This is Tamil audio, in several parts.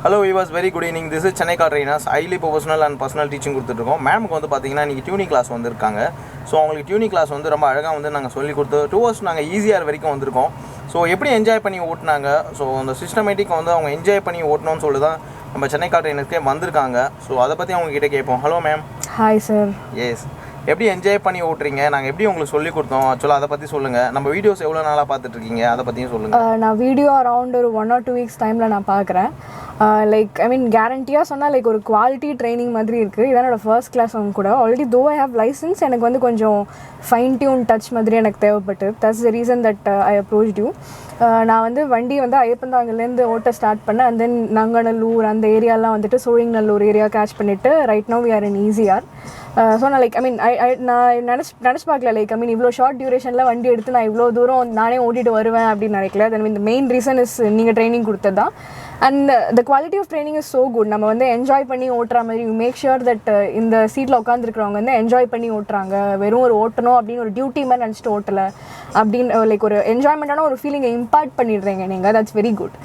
Hello viewers, very good evening. This is Chennai car trainers, highly professional and personal teaching கொடுத்துட்ருக்கோம். மேம்க்கு வந்து பார்த்தீங்கன்னா இன்றைக்கி டியூனிங் கிளாஸ் வந்திருக்காங்க. ஸோ அவங்களுக்கு டியூனிங் கிளாஸ் வந்து ரொம்ப அழகாக வந்து நாங்கள் சொல்லி கொடுத்து 2 hours நாங்கள் ஈஸியாக வரைக்கும் வந்திருக்கோம். ஸோ எப்படி என்ஜாய் பண்ணி ஓட்டினாங்க, ஸோ அந்த சிஸ்டமேட்டிக் வந்து அவங்க என்ஜாய் பண்ணி ஓட்டணும்னு சொல்லி தான் நம்ம சென்னை கார் ட்ரெயினர்ஸ்க்கே வந்திருக்காங்க. ஸோ அதை பற்றி அவங்ககிட்ட கேட்போம். Hello ma'am. Hi sir. Yes, எப்படி என்ஜாய் பண்ணி ஓட்டுறீங்க, நாங்கள் எப்படி உங்களுக்கு சொல்லி கொடுத்தோம், ஆக்சுவலாக அதை பற்றி சொல்லுங்கள். நம்ம வீடியோஸ் எவ்வளோ நாளாக பார்த்துட்ருக்கீங்க, அதை பற்றியும் சொல்லுங்கள். நான் வீடியோ அரௌண்ட் ஒரு 1 or 2 weeks டைமில் நான் பார்க்குறேன். லைக் ஐ மீன் கேரண்டியாக சொன்னால் லைக் ஒரு குவாலிட்டி ட்ரைனிங் மாதிரி இருக்குது. இதான் என்னோடய ஃபர்ஸ்ட் கிளாஸ் அவங்க கூட. ஆல்ரெடி தோ ஐ ஹேவ் லைசன்ஸ், எனக்கு வந்து கொஞ்சம் ஃபைன் டியூன் டச் மாதிரி எனக்கு தேவைப்பட்டு. That's the reason that I approached you. நான் வந்து வண்டி வந்து ஐயப்பந்தாங்கிலேருந்து ஓட்ட ஸ்டார்ட் பண்ணேன். அண்ட் தென் நங்கநல்லூர் அந்த ஏரியாலாம் வந்துட்டு சோழிங்கநல்லூர் ஏரியா கேட்ச் பண்ணிவிட்டு right now we are in ECR. So நான் லைக் ஐ மீன் நான் நினச்சி பார்க்கல. லைக் ஐ மீன் இவ்வளோ ஷார்ட் டியூரேஷனில் வண்டி எடுத்து நான் இவ்வளோ தூரம் நானே ஓட்டிட்டு வருவேன் அப்படின்னு நினைக்கல. தென் இந்த மெயின் ரீசன் இஸ் நீங்கள் ட்ரைனிங் கொடுத்தது தான். And the quality of training is so good. நம்ம வந்து என்ஜாய் பண்ணி ஓட்டுற மாதிரி யூ மேக் ஷுர் தட் இந்த சீட்டில் உட்காந்துருக்கிறவங்க வந்து என்ஜாய் பண்ணி ஓட்டுறாங்க. வெறும் ஒரு ஓட்டணும் அப்படின்னு ஒரு டியூட்டி மாதிரி நினச்சிட்டு ஓட்டலை அப்படின்னு லைக் ஒரு என்ஜாய்மெண்ட்டான ஒரு ஃபீலிங்கை இம்பார்ட் பண்ணிடுறீங்க நீங்கள். That's very good.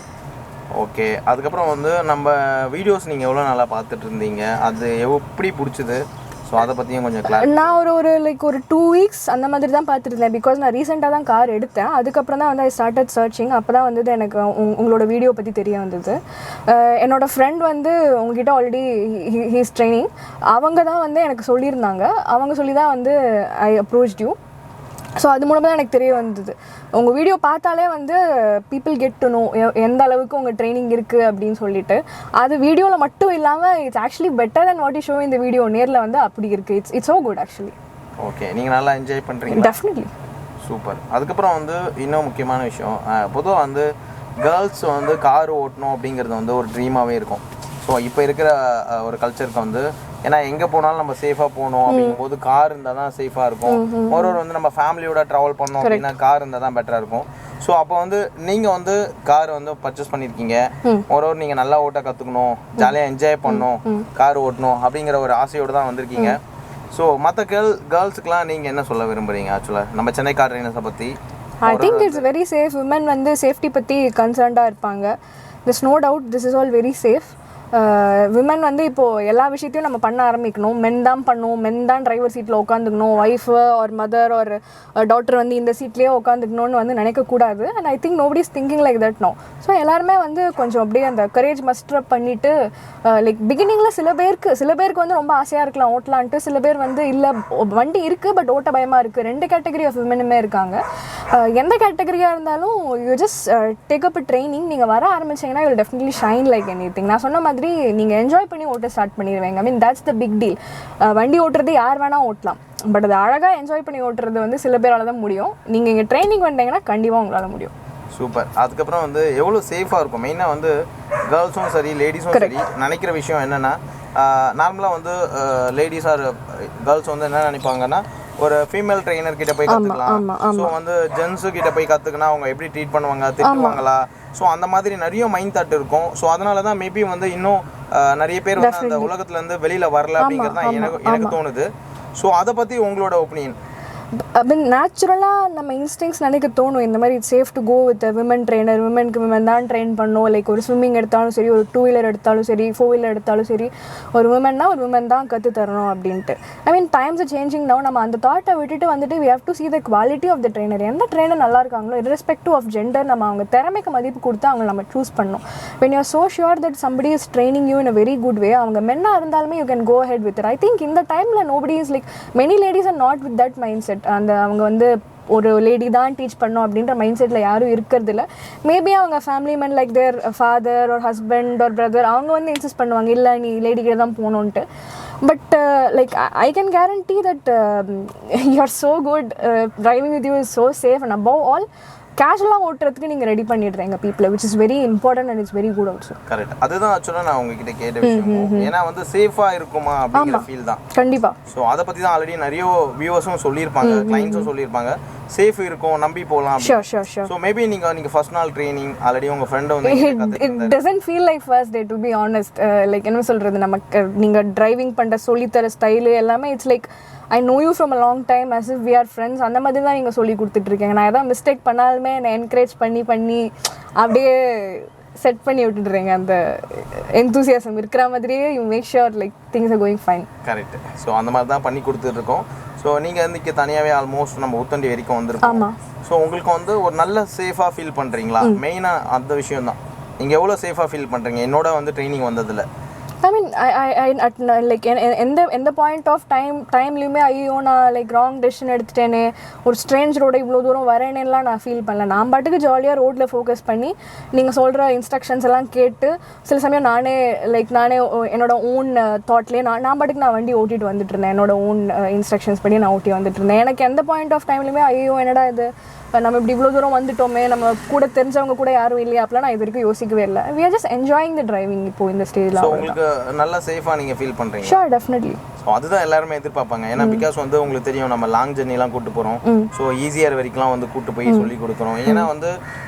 ஓகே, அதுக்கப்புறம் வந்து நம்ம வீடியோஸ் நீங்கள் எவ்வளோ நல்லா பார்த்துட்டு இருந்தீங்க, அது எப்படி பிடிச்சிது, ஸோ அதை பற்றியும் கொஞ்சம் கிளாஸ். நான் ஒரு லைக் ஒரு 2 weeks அந்த மாதிரி தான் பார்த்துட்டு இருந்தேன். பிகாஸ் நான் ரீசெண்டாக தான் கார் எடுத்தேன். அதுக்கப்புறம் தான் வந்து ஐ ஸ்டார்டட் சர்ச்சிங். அப்போ தான் வந்து எனக்கு உங்களோட வீடியோ பற்றி தெரிய வந்தது. என்னோட ஃப்ரெண்ட் வந்து உங்ககிட்ட ஆல்ரெடி ஹீஸ் ட்ரைனிங், அவங்க தான் வந்து எனக்கு சொல்லியிருந்தாங்க. அவங்க சொல்லி தான் வந்து ஐ அப்ரோச்ட் யூ. ஸோ அது மூலமாக தான் எனக்கு தெரிய வந்தது. உங்கள் வீடியோ பார்த்தாலே வந்து பீப்புள் கெட் டு நோ எந்த அளவுக்கு உங்கள் ட்ரைனிங் இருக்குது அப்படின்னு சொல்லிட்டு. அது வீடியோவில் மட்டும் இல்லாமல் it's actually better then what you show இந்த வீடியோ. நேரில் வந்து அப்படி இருக்குது. It's so good actually. Okay, நீங்கள் நல்லா என்ஜாய் பண்ணுறீங்க. டெஃபினெட்லி. சூப்பர். அதுக்கப்புறம் வந்து இன்னும் முக்கியமான விஷயம், பொதுவாக வந்து கேர்ள்ஸ் வந்து கார் ஓட்டணும் அப்படிங்கிறது வந்து ஒரு ட்ரீமாகவே இருக்கும். ஸோ இப்போ இருக்கிற ஒரு கல்ச்சருக்கு வந்து ஏன்னா எங்கே போனாலும் நம்ம சேஃபாக போகணும் அப்படிங்கும்போது கார் இருந்தால் தான் சேஃபாக இருக்கும். ஒரு வந்து நம்ம ஃபேமிலியோட ட்ராவல் பண்ணோம் அப்படின்னா கார் இருந்தால் தான் பெட்டராக இருக்கும். ஸோ அப்போ வந்து நீங்கள் வந்து கார் வந்து பர்ச்சேஸ் பண்ணியிருக்கீங்க. ஒரு நீங்கள் நல்லா ஓட்ட கற்றுக்கணும், ஜாலியாக என்ஜாய் பண்ணணும், கார் ஓட்டணும் அப்படிங்கிற ஒரு ஆசையோடு தான் வந்திருக்கீங்க. ஸோ மற்ற கேர்ள்ஸுக்கெலாம் நீங்கள் என்ன சொல்ல விரும்புகிறீங்க ஆக்சுவலாக நம்ம சென்னை கார் ட்ரெயினர்ஸை பற்றி? I think it's very safe. Women வந்து சேஃப்டி பற்றி கன்சர்ன்டாக இருப்பாங்க. This no doubt this is all very safe. Women வந்து இப்போது எல்லா விஷயத்தையும் நம்ம பண்ண ஆரம்பிக்கணும். மென் தான் பண்ணுவோம், மென் தான் டிரைவர் சீட்டில் உட்காந்துக்கணும், ஒய்ஃபு ஒரு மதர் ஒரு டாட்டர் வந்து இந்த சீட்லேயே உட்காந்துக்கணும்னு வந்து நினைக்கக்கூடாது. And I think nobody is thinking like that no. So எல்லாருமே வந்து கொஞ்சம் அப்படியே அந்த கரேஜ் மஸ்டர் பண்ணிவிட்டு லைக் பிகினிங்கில் சில பேருக்கு வந்து ரொம்ப ஆசையாக இருக்கலாம் ஓட்டலான்ட்டு. சில பேர் வந்து இல்லை வண்டி இருக்குது பட் ஓட்ட பயமாக இருக்குது. 2 கேட்டகரி ஆஃப் விமனுமே இருக்காங்க. எந்த கேட்டகரியாக இருந்தாலும் you just take up training. நீங்கள் வர ஆரம்பிச்சிங்கன்னா you definitely shine like anything. நான் சொன்ன மாதிரி நீங்கள் என்ஜாய் பண்ணி ஓட்ட ஸ்டார்ட் பண்ணிடுவீங்க. I mean that's the big deal. வண்டி ஓட்டுறது யார் வேணால் ஓட்டலாம், பட் அது அழகாக என்ஜாய் பண்ணி ஓட்டுறது வந்து சில பேரால் தான் முடியும். நீங்கள் இங்கே ட்ரைனிங் பண்ணிட்டீங்கன்னா கண்டிப்பாக உங்களால் முடியும். சூப்பர். அதுக்கப்புறம் வந்து எவ்வளோ சேஃபாக இருக்கும், மெயினாக வந்து கேர்ள்ஸும் சரி லேடிஸும் சரி நினைக்கிற விஷயம் என்னென்னா, நார்மலாக வந்து லேடிஸ் ஆர் கேர்ள்ஸ் வந்து என்ன நினைப்பாங்கன்னா ஒரு ஃபீமேல் ட்ரெயினர் கிட்ட போய் கற்றுக்கலாம். ஸோ வந்து ஜென்ஸு கிட்ட போய் கற்றுக்கினா அவங்க எப்படி ட்ரீட் பண்ணுவாங்க, திட்டுவாங்களா, ஸோ அந்த மாதிரி நிறைய மைண்ட் தாட் இருக்கும். ஸோ அதனால தான் மேபி வந்து இன்னும் நிறைய பேர் வந்து அந்த உலகத்துலேருந்து வெளியில் வரல அப்படிங்கிறது தான் எனக்கு தோணுது. ஸோ அதை பற்றி உங்களோட ஒப்பீனியன்? ஐ மீன் நேச்சுரலாக நம்ம இன்ஸ்டிங்ஸ் நினைக்க தோணும் இந்த மாதிரி safe to go with women trainer. விமனுக்கு விமன் தான் ட்ரெயின் பண்ணணும். லைக் ஒரு ஸ்விம்மிங் எடுத்தாலும் சரி, ஒரு 2 wheeler எடுத்தாலும் சரி, 4 wheeler எடுத்தாலும் சரி, ஒரு விமன்னா ஒரு விமன் தான் கற்று தரணும் அப்படின்ட்டு. I mean times changing now. நம்ம அந்த தாட்டை விட்டுட்டு வந்துட்டு we have to see the quality of the trainer. எந்த ட்ரெயினர் நல்லா இருக்காங்களோ irrespective of gender நம்ம அவங்க திறமைக்கு மதிப்பு கொடுத்து அவங்க நம்ம சூஸ் பண்ணணும். when you are so sure that somebody is training you in a very good way, அவங்க மென்னா இருந்தாலுமே you can go ahead with it. I think இந்த டைமில் nobody is like many ladies are not with that mindset. அந்த அவங்க வந்து ஒரு லேடி தான் டீச் பண்ணோம் அப்படின்ற மைண்ட் செட்டில் யாரும் இருக்கிறதில்ல. மேபி அவங்க family men like their father ஒரு ஹஸ்பண்ட் ஒரு பிரதர் அவங்க வந்து இன்சிஸ்ட் பண்ணுவாங்க, இல்லை நீ லேடிக்கிட்ட தான் போகணுன்ட்டு. But like I can guarantee that you are so good. Driving with you is so safe and above all கேஷுவலாக ஓட்டுறதுக்கு நீங்கள் ரெடி பண்ணிடுறீங்க பீப்புளை, which is very important and it's very good also. Correct. அதுதான் ஆக்சுவலாக நான் உங்ககிட்ட கேட்ட விஷயம். ஏன்னா வந்து சேஃபாக இருக்குமா அப்படிங்கிற ஃபீல் தான். கண்டிப்பாக. ஸோ அதை பற்றி தான் ஆல்ரெடி நிறைய வியூவர்ஸும் சொல்லியிருப்பாங்க, கிளைண்ட்ஸும் சொல்லியிருப்பாங்க சேஃப் இருக்கும், நம்பி போகலாம். ஸோ மேபி நீங்கள் ஃபர்ஸ்ட் நாள் ட்ரைனிங் ஆல்ரெடி உங்கள் ஃப்ரெண்டை வந்து it doesn't feel like first day to be honest. Like என்ன சொல்கிறது, நமக்கு நீங்கள் டிரைவிங் பண்ணுற சொல்லித்தர ஸ்டைலு எல்லாமே it's like I know you from a long time as if we are friends. அந்த மாதிரி தான் நீங்கள் சொல்லி கொடுத்துட்ருக்கீங்க. நான் எதாவது மிஸ்டேக் பண்ணாலுமே என்னை என்கரேஜ் பண்ணி அப்படியே செட் பண்ணி விட்டுடுறீங்க அந்த enthusiasm இருக்கிற மாதிரியே you make sure like things are going fine. Correct. So அந்த மாதிரி தான் பண்ணி கொடுத்துட்ருக்கோம். ஸோ நீங்கள் வந்து இங்கே தனியாகவே ஆல்மோஸ்ட் நம்ம உத்தண்டி வரைக்கும் வந்திருக்கோம். ஆமாம். ஸோ உங்களுக்கு வந்து ஒரு நல்ல சேஃபாக ஃபீல் பண்ணுறீங்களா? மெயினாக அந்த விஷயம் தான். நீங்கள் எவ்வளோ சேஃபாக ஃபீல் பண்ணுறீங்க என்னோட வந்து ட்ரைனிங் வந்ததில்? I mean, like எந்த பாயிண்ட் ஆஃப் டைம்லையுமே ஐயோ நான் லைக் ராங் டெசிஷன் எடுத்துட்டேனே, ஒரு ஸ்ட்ரேஞ்சரோட இவ்வளோ தூரம் வரேனேலாம் நான் ஃபீல் பண்ணல. நான் பாட்டுக்கு ஜாலியாக ரோட்டில் ஃபோக்கஸ் பண்ணி நீங்கள் சொல்கிற இன்ஸ்ட்ரக்ஷன்ஸ் எல்லாம் கேட்டு சில சமயம் நானே என்னோட ஓன் தாட்லேயே நான் பாட்டுக்கு நான் வண்டி ஓட்டிட்டு வந்துட்டு இருந்தேன். என்னோட ஓன் இன்ஸ்ட்ரக்ஷன்ஸ் படி நான் ஓட்டி வந்துட்டு இருந்தேன். எனக்கு எந்த பாயிண்ட் ஆஃப் டைம்லையுமே ஐயோ என்னடா இது நம்ம இப்படி இவ்வளோ தூரம் வந்துட்டோமே, நம்ம கூட தெரிஞ்சவங்க கூட யாரும் இல்லையா அப்படிலாம் நான் இது வரைக்கும் யோசிக்கவே இல்லை. we are just enjoying the driving இப்போ இந்த ஸ்டேஜில். உங்களுக்கு நல்லா சேஃபாக நீங்கள் ஃபீல் பண்ணுறீங்க? Sure, definitely. ஸோ அதுதான் எல்லாருமே எதிர்பார்ப்பாங்க. ஏன்னா பிகாஸ் வந்து உங்களுக்கு தெரியும் நம்ம லாங் ஜெர்னிலாம் கூப்பிட்டு போகிறோம். ஸோ ஈஸியாக வரைக்கும்லாம் வந்து கூப்பிட்டு போய் சொல்லி கொடுக்குறோம். ஏன்னா வந்து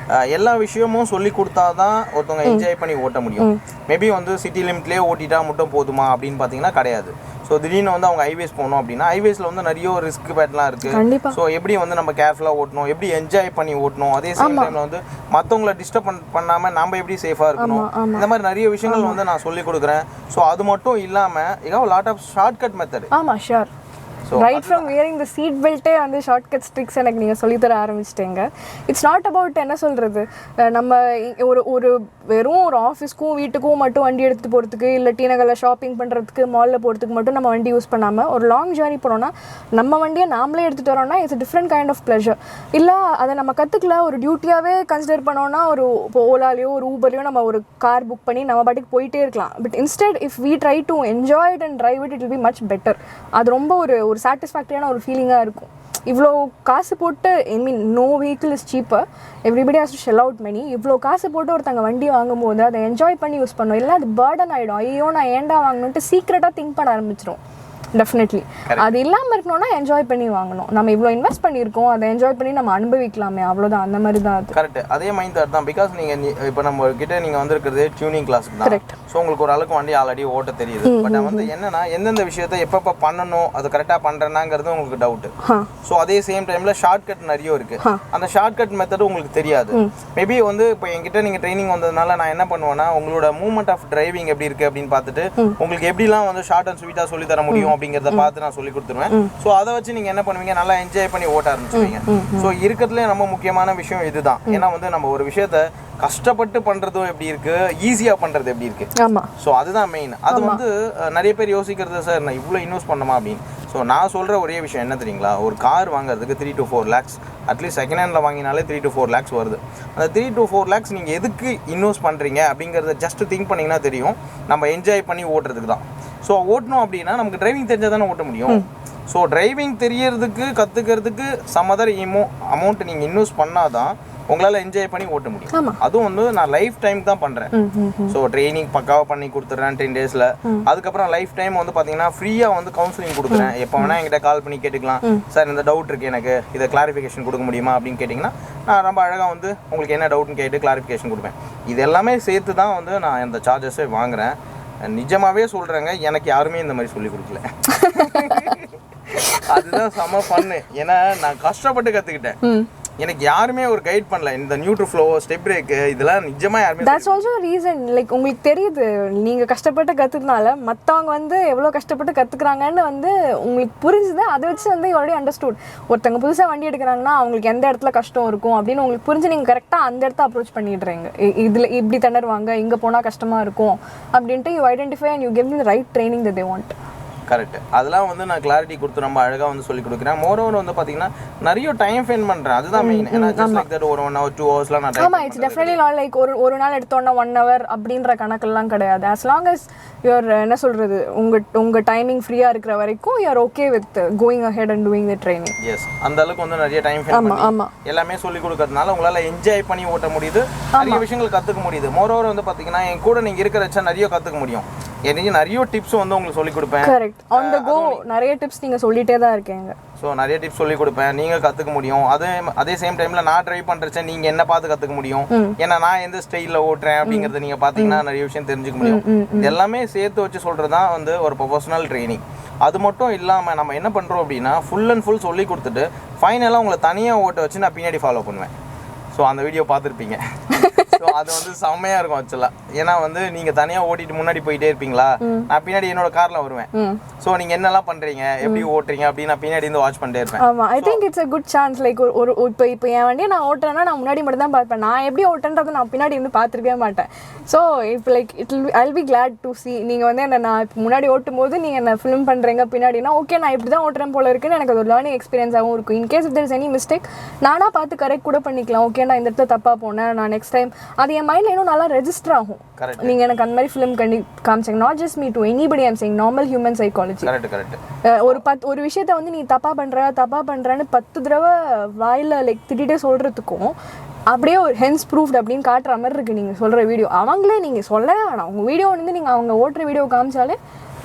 எல்லா விஷயமும் சொல்லி கொடுத்தா தான் ஒருத்தவங்க என்ஜாய் பண்ணி ஓட்ட முடியும். மேபி வந்து சிட்டி லிமிட்லேயே ஓட்டிட்டா மட்டும் போதுமா அப்படின்னு பார்த்தீங்கன்னா கிடையாது. ஸோ திடீர்னு வந்து அவங்க ஹைவேஸ் போகணும் அப்படின்னா ஹைவேஸில் வந்து நிறைய ரிஸ்க் பேட்லாம் இருக்குது. ஸோ எப்படி வந்து நம்ம கேர்ஃபுல்லாக ஓட்டணும், எப்படி என்ஜாய் பண்ணி ஓட்டணும், அதே சேம் டைமில் வந்து மற்றவங்கள டிஸ்டர்ப் பண்ணாமல் நம்ம எப்படி சேஃபாக இருக்கணும், இந்த மாதிரி நிறைய விஷயங்கள் வந்து நான் சொல்லிக் கொடுக்குறேன். ஸோ அது மட்டும் இல்லாமல் you have lot of shortcut method. ஆமாம், sure. Right from wearing the seat பெல்ட்டே வந்து ஷார்ட்கட் ட்ரிக்ஸ் எனக்கு நீங்கள் சொல்லித்தர ஆரம்பிச்சிட்டேங்க. இட்ஸ் நாட் அபவுட் என்ன சொல்கிறது, நம்ம ஒரு வெறும் ஒரு ஆஃபீஸ்க்கும் வீட்டுக்கும் மட்டும் வண்டி எடுத்துகிட்டு போகிறதுக்கு, இல்லை டி நகரில் ஷாப்பிங் பண்ணுறதுக்கு, மாலில் போகிறதுக்கு மட்டும் நம்ம வண்டி யூஸ் பண்ணாமல் ஒரு லாங் ஜேர்னி போனோம்னா நம்ம வண்டியை நாமளே எடுத்துகிட்டு வரோம்னா it's different kind of pleasure. இல்லை அதை நம்ம கற்றுக்கல ஒரு டியூட்டியாகவே கன்சிடர் பண்ணோன்னா ஒரு இப்போ ஓலாலேயோ ஒரு ஊபர்லையோ நம்ம ஒரு கார் புக் பண்ணி நம்ம பாட்டுக்கு போயிட்டே இருக்கலாம். But instead if we try to enjoy it and drive it, it will be much better. அது ரொம்ப ஒரு சாட்டிஸ்ஃபேக்டரியான ஒரு ஃபீலிங்காக இருக்கும். இவ்வளோ காசு போட்டு no vehicle is cheaper, everybody has to shell out money. இவ்வளோ காசு போட்டு ஒருத்தங்க வண்டி வாங்கும்போது அதை என்ஜாய் பண்ணி யூஸ் பண்ணணும். இல்லை அது பர்டன் ஆகிடும், ஐயோ நான் ஏன்டா வாங்கணுன்ட்டு சீக்ரெட்டாக திங்க் பண்ண ஆரம்பிச்சிடும். டெஃபினெட்லி அது இல்லாமல் இருக்கணும்னா என்ஜாய் பண்ணி வாங்கணும். நம்ம இவ்வளோ இன்வெஸ்ட் பண்ணியிருக்கோம், அதை என்ஜாய் பண்ணி நம்ம அனுபவிக்கலாமே, அவ்வளோதான். அந்த மாதிரி தான் அது. கரெக்ட். அதே மைண்ட் தாட் தான். பிகாஸ் நீங்கள் இப்போ நம்ம கிட்ட நீங்கள் வந்திருக்கிறது டியூனிங் கிளாஸுக்கு தான். கரெக்ட். ஸோ உங்களுக்கு ஒரு அளவுக்கு வண்டி ஆல்ரெடி ஓட்ட தெரியுது. பட் வந்து என்னன்னா எந்தெந்த விஷயத்தை எப்பப்போ பண்ணணும், அது கரெக்டாக பண்ணுறேன்னாங்கிறது உங்களுக்கு டவுட்டு. ஸோ அதே சேம் டைமில் ஷார்ட்கட் நிறைய இருக்குது. அந்த ஷார்ட்கட் மெத்தடு உங்களுக்கு தெரியாது. மேபி வந்து இப்போ என்கிட்ட நீங்கள் ட்ரைனிங் வந்ததுனால நான் என்ன பண்ணுவேன்னா உங்களோட மூவ்மெண்ட் ஆஃப் டிரைவிங் எப்படி இருக்குது அப்படின்னு பார்த்துட்டு உங்களுக்கு எப்படிலாம் வந்து ஷார்ட் அண்ட் ஸ்வீட்டாக சொல்லி தர முடியும் அப்படிங்கிறத பார்த்து நான் சொல்லி கொடுத்துருவேன். ஸோ அதை வச்சு நீங்கள் என்ன பண்ணுவீங்க, நல்லா என்ஜாய் பண்ணி ஓட்ட ஆரம்பிச்சுவீங்க. ஸோ இருக்கிறதுலே ரொம்ப முக்கியமான விஷயம் இதுதான். ஏன்னா வந்து நம்ம ஒரு விஷயத்த கஷ்டப்பட்டு பண்ணுறதும் எப்படி இருக்குது, ஈஸியாக பண்ணுறது எப்படி இருக்குது. ஆமாம். ஸோ அதுதான் மெயின். அது வந்து நிறைய பேர் யோசிக்கிறது, சார் நான் இவ்வளோ இன்வெஸ்ட் பண்ணணுமா அப்படின்னு. ஸோ நான் சொல்கிற ஒரே விஷயம் என்ன தெரியுங்களா, ஒரு கார் வாங்குறதுக்கு 3 to 4 lakhs at least second hand வாங்கினாலே 3 to 4 lakhs வருது. அந்த 3 to 4 lakhs நீங்கள் எதுக்கு இன்வெஸ்ட் பண்ணுறீங்க அப்படிங்கிறத ஜஸ்ட் திங்க் பண்ணிங்கன்னா தெரியும். நம்ம என்ஜாய் பண்ணி ஓட்டுறதுக்கு தான். ஸோ ஓட்டணும் அப்படின்னா நமக்கு டிரைவிங் தெரிஞ்சால் தானே ஓட்ட முடியும். ஸோ டிரைவிங் தெரியறதுக்கு கற்றுக்கிறதுக்கு சம் அதர் அமௌண்ட் நீங்கள் இன்வெஸ்ட் பண்ணாதான் உங்களால் என்ஜாய் பண்ணி ஓட்ட முடியும். அதுவும் வந்து நான் லைஃப் டைம் தான் பண்ணுறேன். ஸோ ட்ரைனிங் பக்காவாக பண்ணி கொடுத்துட்றேன் 10 days. அதுக்கப்புறம் லைஃப் டைம் வந்து பார்த்தீங்கன்னா ஃப்ரீயாக வந்து கவுன்சிலிங் கொடுக்குறேன். எப்போ வேணால் என்கிட்ட கால் பண்ணி கேட்டுக்கலாம், சார் இந்த டவுட் இருக்குது எனக்கு, இதை கிளாரிஃபிகேஷன் கொடுக்க முடியுமா அப்படின்னு கேட்டிங்கன்னா நான் ரொம்ப அழகாக வந்து உங்களுக்கு என்ன டவுட்னு கேட்டு கிளாரிஃபிகேஷன் கொடுப்பேன். இது எல்லாமே சேர்த்து தான் வந்து நான் இந்த சார்ஜஸே வாங்குகிறேன். நிஜமாகவே சொல்கிறேங்க, எனக்கு யாருமே இந்த மாதிரி சொல்லி கொடுக்கல. அதுதான் செம ஃபன்னு. ஏன்னா நான் கஷ்டப்பட்டு கற்றுக்கிட்டேன். எனக்கு யாருமே ஒரு கைட் பண்ணல. இந்த நியூட்ரல் ஃப்ளோ, ஸ்டெப் பிரேக் இதெல்லாம் நிஜமா யாருமே. That's also reason. லைக் உங்களுக்கு தெரியுது நீங்கள் கஷ்டப்பட்டு கற்றுக்கனால மற்றவங்க வந்து எவ்வளோ கஷ்டப்பட்டு கற்றுக்குறாங்கன்னு வந்து உங்களுக்கு புரிஞ்சுது. அதை வச்சு வந்து ஆல்ரெடி அண்டர்ஸ்டூட். ஒருத்தவங்க புதுசாக வண்டி எடுக்கிறாங்கன்னா அவங்களுக்கு எந்த இடத்துல கஷ்டம் இருக்கும் அப்படின்னு உங்களுக்கு புரிஞ்சு நீங்கள் கரெக்டாக அந்த இடத்த அப்ரோச் பண்ணிடுறீங்க. இதில் இப்படி திணறுவாங்க, இங்கே போனால் கஷ்டமாக இருக்கும் அப்படின்ட்டு you identify and you give the right training that they want. Correct. அதெல்லாம் வந்து நான் கிளாரிட்டி கொடுத்து ரொம்ப அழகாக வந்து சொல்லி கொடுக்குறேன். மோரோவர் வந்து பார்த்தீங்கன்னா நிறைய டைம் ஸ்பெண்ட் பண்ணுறேன். அதுதான் மெயின். ஏன்னா ஜஸ்ட் லைக் தட் ஒரு 1 hour 2 hours நான் டைம். ஆமாம், இட்ஸ் டெஃபினெட்லி நாட் லைக் ஒரு நாள் எடுத்தோன்னா 1 hour அப்படின்ற கணக்கெல்லாம் கிடையாது. ஆஸ் லாங் அஸ் யூஆர் என்ன சொல்கிறது உங்கள் டைமிங் ஃப்ரீயாக இருக்கிற வரைக்கும் you're okay with going ahead and doing the training. Yes, அந்த அளவுக்கு வந்து நிறைய டைம் ஸ்பெண்ட் பண்ணி எல்லாமே சொல்லி கொடுக்கறதுனால உங்களால் என்ஜாய் பண்ணி ஓட்ட முடியுது, நிறைய விஷயங்கள் கற்றுக்க முடியுது. மோரோவர் வந்து பார்த்தீங்கன்னா என் கூட நீங்கள் இருக்கிற வச்சா நிறைய கற்றுக்க முடியும். எனக்கு நிறைய டிப்ஸ் வந்து உங்களுக்கு சொல்லி கொடுப்பேன். கரெக்ட். ஆன் தி கோ நிறைய டிப்ஸ் நீங்கள் சொல்லிட்டே தான் இருக்கீங்க. ஸோ நிறைய டிப்ஸ் சொல்லி கொடுப்பேன், நீங்கள் கற்றுக்க முடியும். அதே சேம் டைமில் நான் ட்ரைவ் பண்ணுறச்ச நீங்கள் என்ன பார்த்து கற்றுக்க முடியும். ஏன்னா நான் எந்த ஸ்டைலில் ஓட்டுறேன் அப்படிங்கிறத நீங்கள் பார்த்தீங்கன்னா நிறைய விஷயம் தெரிஞ்சுக்க முடியும். இது எல்லாமே சேர்த்து வச்சு சொல்கிறது தான் வந்து ஒரு ப்ரொஃபஷனல் ட்ரைனிங். அது மட்டும் இல்லாமல் நம்ம என்ன பண்ணுறோம் அப்படின்னா ஃபுல் அண்ட் ஃபுல் சொல்லி கொடுத்துட்டு ஃபைனலாக உங்களை தனியாக ஓட்ட வச்சு நான் பின்னாடி ஃபாலோ பண்ணுவேன். ஸோ அந்த வீடியோ பார்த்துருப்பீங்க. ஸோ அது வந்து செம்மையாக இருக்கும் ஆக்சுவலாக. ஏன்னா வந்து நீங்கள் தனியாக ஓட்டிட்டு முன்னாடி போயிட்டே இருப்பீங்களா, நான் பின்னாடி என்னோட காரில் வருவேன். ஸோ நீங்கள் என்னெல்லாம் பண்ணுறீங்க, எப்படி ஓட்டுறீங்க அப்படின்னு நான் பின்னாடி இருந்து வாட்ச் பண்ணிட்டே இருப்பேன். ஆமாம், ஐ think it's a good chance. Like ஒரு இப்போ என் வண்டியை நான் ஓட்டுறேன்னா நான் முன்னாடி மட்டும் தான் பார்ப்பேன். நான் எப்படி ஓட்டுன்றதை நான் பின்னாடி இருந்து பார்த்துருக்கவே மாட்டேன். ஸோ இப்போ like I'll be glad to see நீங்கள் வந்து என்ன நான் இப்போ முன்னாடி ஓட்டும் போது நீங்கள் என்ன ஃபிலிம் பண்ணுறீங்க பின்னாடினா, ஓகே நான் இப்படி தான் ஓட்டுறேன் போல இருக்குன்னு எனக்கு அது ஒரு லேர்னிங் எக்ஸ்பீரியன்ஸாகவும் இருக்கும். In case if there is any mistake நானாக பார்த்து கரெக்ட் கூட பண்ணிக்கலாம். ஓகே நான் இந்த இடத்துல தப்பாக போனேன், நான் நெக்ஸ்ட் டைம் அது என் மைண்டில் இன்னும் நல்லா ரெஜிஸ்டர் ஆகும். நீங்கள் எனக்கு அந்த மாதிரி ஃபிலிம் காமிச்சிங்க. Not just me, to anybody I'm saying, normal human psychology. ஒரு விஷயத்த வந்து நீ தப்பாக பண்ணுறேன்னு 10 தடவை வாயில் லைக் திட்டிகிட்டே சொல்கிறதுக்கும் அப்படியே ஒரு ஹென்ஸ் ப்ரூஃப்ட் அப்படின்னு காட்டுற மாதிரி இருக்குது நீங்கள் சொல்கிற வீடியோ. அவங்களே நீங்கள் சொல்லவே வேணாம், உங்கள் வீடியோ வந்து நீங்கள் அவங்க ஓட்டுற வீடியோ காமிச்சாலே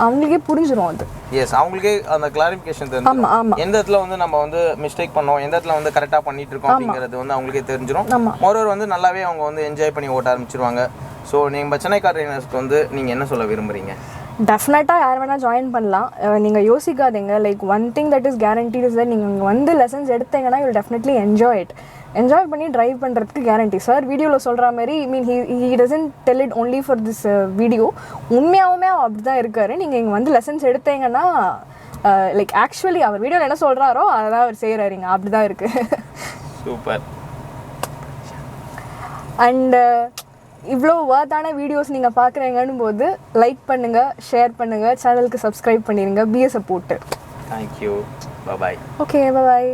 அவங்களுக்கே புரிஞ்சிடும் அது. எஸ், அவங்களுக்கே அந்த கிளாரிஃபிகேஷன் தெரியும். எந்த இடத்துல வந்து நம்ம வந்து மிஸ்டேக் பண்ணோம், எந்த இடத்துல வந்து கரெக்டாக பண்ணிட்டு இருக்கோம் அப்படிங்கிறது வந்து அவங்களுக்கே தெரிஞ்சிடும். மொரோவர் வந்து நல்லாவே அவங்க வந்து என்ஜாய் பண்ணி ஓட்ட ஆரம்பிச்சிருவாங்க. ஸோ நீங்கள் சென்னை கார் ட்ரைனர்ஸ்க்கு வந்து நீங்கள் என்ன சொல்ல விரும்புகிறீங்க? டெஃபினட்டாக யார் வேணால் ஜாயின் பண்ணலாம். நீங்கள் யோசிக்காதீங்க. Like one thing that is guaranteed is that நீங்கள் வந்து லெசன்ஸ் எடுத்தீங்கன்னா you will definitely enjoy it. Enjoy பண்ணி ட்ரைவ் பண்ணுறதுக்கு கேரண்டி. சார் வீடியோவில் சொல்கிற மாதிரி he doesn't tell it only for this video. உண்மையாகவுமே அப்படி தான் இருக்காரு. நீங்கள் இங்கே வந்து லெசன்ஸ் எடுத்தீங்கன்னா லைக் ஆக்சுவலி அவர் வீடியோவில் என்ன சொல்கிறாரோ அதை தான் அவர் செய்கிறாருங்க. அப்படி தான் இருக்குது. சூப்பர். அண்டு இவ்வளோ வர்த்தான வீடியோஸ் நீங்கள் பார்க்குறீங்கன்னும் போது லைக் பண்ணுங்கள், ஷேர் பண்ணுங்கள், சேனலுக்கு சப்ஸ்கிரைப் பண்ணிடுங்க. பி எ சப்போர்ட்டர். தேங்க்யூ. பாய். ஓகே, பாய்.